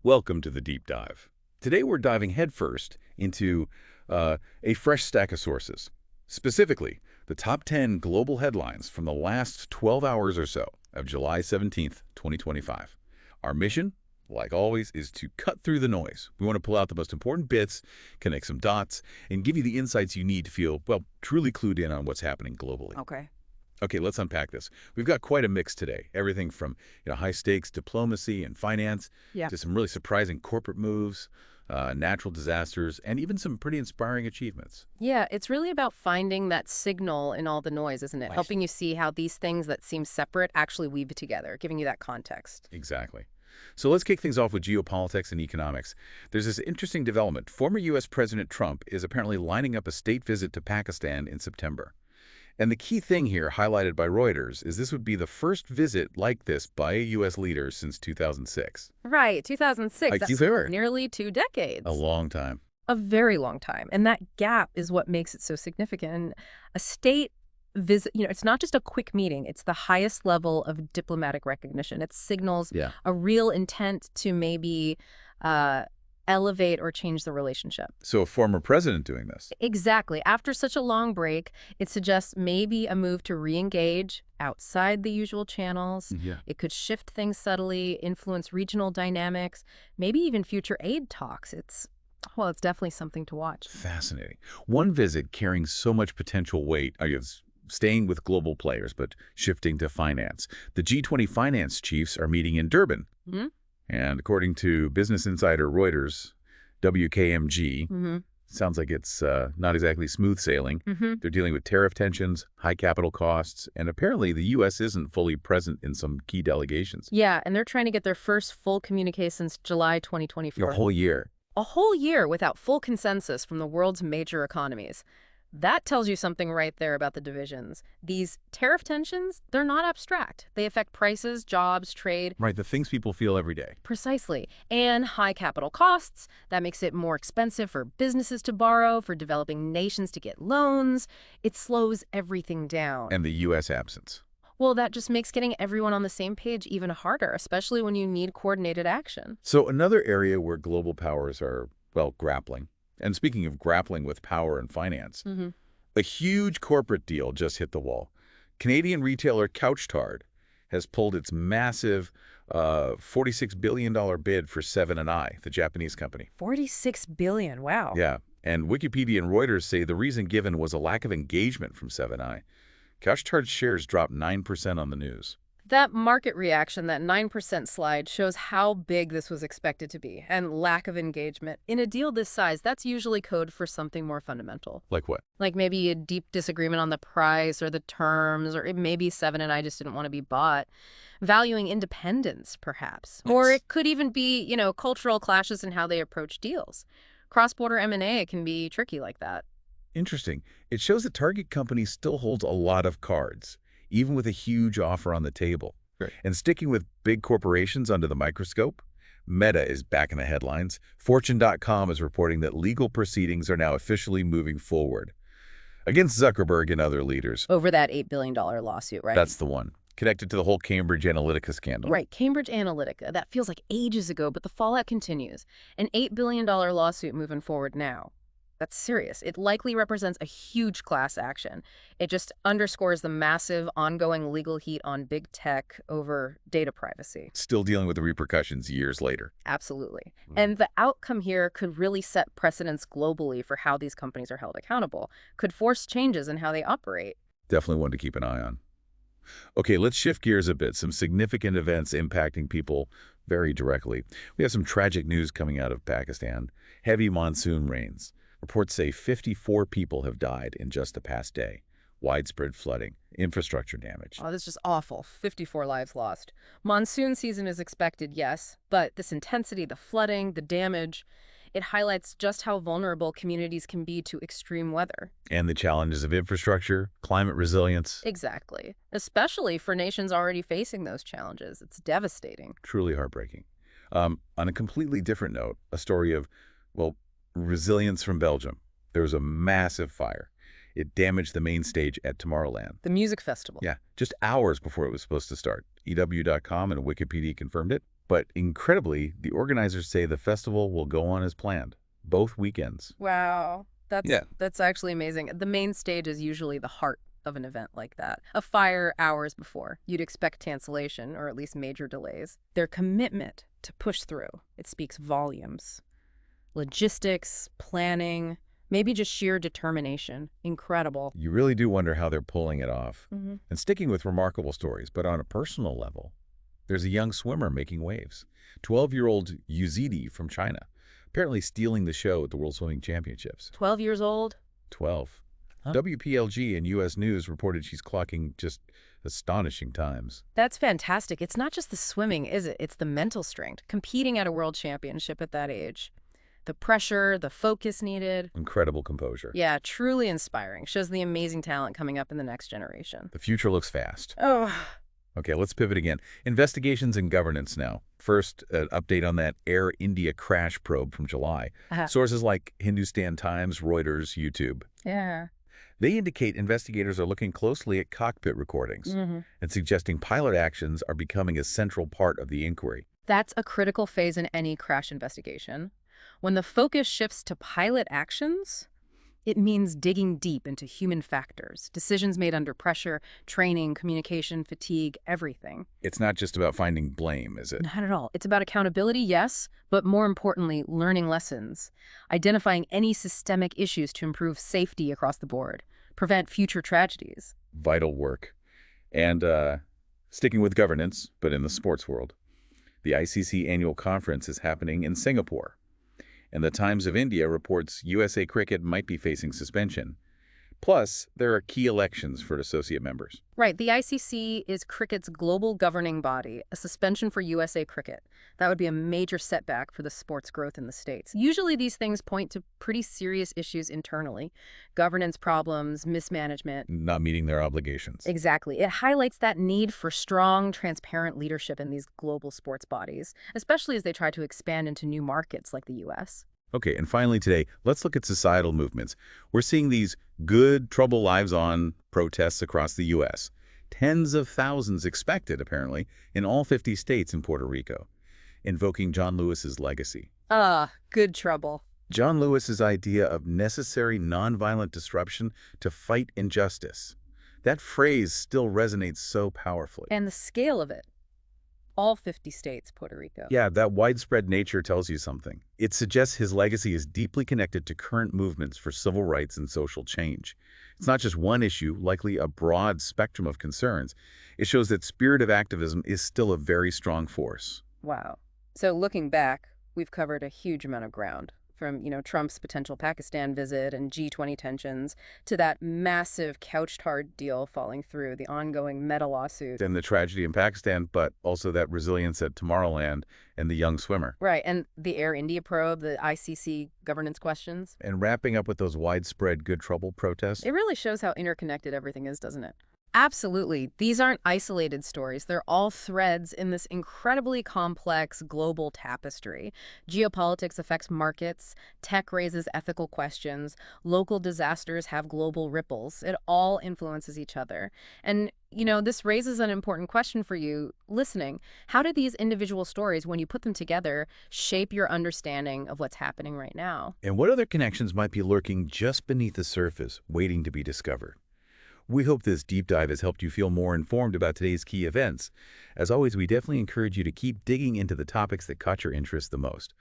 Welcome to the Deep Dive. Today we're diving headfirst into a fresh stack of sources. Specifically, the top 10 global headlines from the last 12 hours or so of July 17th, 2025. Our mission, like always, is to cut through the noise. We want to pull out the most important bits, connect some dots, and give you the insights you need to feel, well, truly clued in on what's happening globally. Okay, let's unpack this. We've got quite a mix today. Everything from high-stakes diplomacy and finance to some really surprising corporate moves, natural disasters, and even some pretty inspiring achievements. Yeah, it's really about finding that signal in all the noise, isn't it? Right. Helping you see how these things that seem separate actually weave together, giving you that context. Exactly. So let's kick things off with geopolitics and economics. There's this interesting development. Former U.S. President Trump is apparently lining up a state visit to Pakistan in September. And the key thing here, highlighted by Reuters, is this would be the first visit like this by a U.S. leader since 2006. Right, 2006. Like, That's sure. nearly 2 decades. A long time. A very long time. And that gap is what makes it so significant. And a state visit, it's not just a quick meeting. It's the highest level of diplomatic recognition. It signals Yeah. a real intent to maybe elevate or change the relationship. So a former president doing this. Exactly. After such a long break, it suggests maybe a move to re-engage outside the usual channels. Yeah. It could shift things subtly, influence regional dynamics, maybe even future aid talks. It's definitely something to watch. Fascinating. One visit carrying so much potential weight, I guess, staying with global players, but shifting to finance. The G20 finance chiefs are meeting in Durban. Hmm? And according to Business Insider Reuters, WKMG, sounds like it's not exactly smooth sailing. They're dealing with tariff tensions, high capital costs, and apparently the U.S. isn't fully present in some key delegations. Yeah, and they're trying to get their first full communique since July 2024. A whole year. A whole year without full consensus from the world's major economies. That tells you something right there about the divisions. These tariff tensions, they're not abstract. They affect prices, jobs, trade. Right, the things people feel every day. Precisely. And high capital costs. That makes it more expensive for businesses to borrow, for developing nations to get loans. It slows everything down. And the U.S. absence. Well, that just makes getting everyone on the same page even harder, especially when you need coordinated action. So another area where global powers are, well, grappling. And speaking of grappling with power and finance, a huge corporate deal just hit the wall. Canadian retailer Couch-Tard has pulled its massive $46 billion bid for Seven & I, the Japanese company. $46 billion, wow. Yeah, and Wikipedia and Reuters say the reason given was a lack of engagement from Seven & I. Couch-Tard's shares dropped 9% on the news. That market reaction, that 9% slide, shows how big this was expected to be, and lack of engagement. In a deal this size, that's usually code for something more fundamental. Like what? Like maybe a deep disagreement on the price or the terms, or maybe Seven and I just didn't want to be bought. Valuing independence, perhaps. Or it could even be, cultural clashes in how they approach deals. Cross-border M&A can be tricky like that. Interesting. It shows the target company still holds a lot of cards, even with a huge offer on the table. Right. And sticking with big corporations under the microscope, Meta is back in the headlines. Fortune.com is reporting that legal proceedings are now officially moving forward against Zuckerberg and other leaders. Over that $8 billion lawsuit, right? That's the one, connected to the whole Cambridge Analytica scandal. Right, Cambridge Analytica. That feels like ages ago, but the fallout continues. An $8 billion lawsuit moving forward now. That's serious. It likely represents a huge class action. It just underscores the massive ongoing legal heat on big tech over data privacy. Still dealing with the repercussions years later. Absolutely. And the outcome here could really set precedents globally for how these companies are held accountable, could force changes in how they operate. Definitely one to keep an eye on. Okay, let's shift gears a bit. Some significant events impacting people very directly. We have some tragic news coming out of Pakistan. Heavy monsoon rains. Reports say 54 people have died in just the past day. Widespread flooding, infrastructure damage. Oh, this is just awful. 54 lives lost. Monsoon season is expected, yes, but this intensity, the flooding, the damage, it highlights just how vulnerable communities can be to extreme weather. And the challenges of infrastructure, climate resilience. Exactly. Especially for nations already facing those challenges. It's devastating. Truly heartbreaking. On a completely different note, a story of, well, resilience from Belgium. There was a massive fire. It damaged the main stage at Tomorrowland. The music festival. Yeah, just hours before it was supposed to start. EW.com and Wikipedia confirmed it. But incredibly, the organizers say the festival will go on as planned, both weekends. Wow. Yeah. That's actually amazing. The main stage is usually the heart of an event like that. A fire hours before. You'd expect cancellation or at least major delays. Their commitment to push through, it speaks volumes. Logistics, planning, maybe just sheer determination. Incredible. You really do wonder how they're pulling it off. Mm-hmm. And sticking with remarkable stories, but on a personal level, there's a young swimmer making waves. 12-year-old Yuzidi from China, apparently stealing the show at the World Swimming Championships. 12 years old? 12. Huh? WPLG and U.S. News reported she's clocking just astonishing times. That's fantastic. It's not just the swimming, is it? It's the mental strength. Competing at a world championship at that age. The pressure, the focus needed. Incredible composure. Yeah, truly inspiring. Shows the amazing talent coming up in the next generation. The future looks fast. Oh, Okay, let's pivot again. Investigations and governance now. First, an update on that Air India crash probe from July. Sources like Hindustan Times, Reuters, YouTube. yeah. They indicate investigators are looking closely at cockpit recordings and suggesting pilot actions are becoming a central part of the inquiry. That's a critical phase in any crash investigation. When the focus shifts to pilot actions, it means digging deep into human factors, decisions made under pressure, training, communication, fatigue, everything. It's not just about finding blame, is it? Not at all. It's about accountability, yes, but more importantly, learning lessons, identifying any systemic issues to improve safety across the board, prevent future tragedies. Vital work. And sticking with governance, but in the sports world, the ICC annual conference is happening in Singapore. And the Times of India reports USA Cricket might be facing suspension. Plus, there are key elections for associate members. Right. The ICC is cricket's global governing body. A suspension for USA Cricket. That would be a major setback for the sport's growth in the States. Usually these things point to pretty serious issues internally. Governance problems, mismanagement. Not meeting their obligations. Exactly. It highlights that need for strong, transparent leadership in these global sports bodies, especially as they try to expand into new markets like the U.S. Okay, and finally today, let's look at societal movements. We're seeing these good trouble lives on protests across the U.S. Tens of thousands expected, apparently, in all 50 states and Puerto Rico, invoking John Lewis's legacy. Good trouble. John Lewis's idea of necessary nonviolent disruption to fight injustice. That phrase still resonates so powerfully. And the scale of it. All 50 states, Puerto Rico. Yeah, that widespread nature tells you something. It suggests his legacy is deeply connected to current movements for civil rights and social change. It's not just one issue, likely a broad spectrum of concerns. It shows that spirit of activism is still a very strong force. Wow. So looking back, we've covered a huge amount of ground. From, Trump's potential Pakistan visit and G20 tensions to that massive couched hard deal falling through, the ongoing meta lawsuit. And the tragedy in Pakistan, but also that resilience at Tomorrowland and the young swimmer. Right, and the Air India probe, the ICC governance questions. And wrapping up with those widespread good trouble protests. It really shows how interconnected everything is, doesn't it? Absolutely. These aren't isolated stories. They're all threads in this incredibly complex global tapestry. Geopolitics affects markets, tech raises ethical questions, local disasters have global ripples. It all influences each other. And, this raises an important question for you listening. How do these individual stories, when you put them together, shape your understanding of what's happening right now? And what other connections might be lurking just beneath the surface, waiting to be discovered? We hope this deep dive has helped you feel more informed about today's key events. As always, we definitely encourage you to keep digging into the topics that caught your interest the most.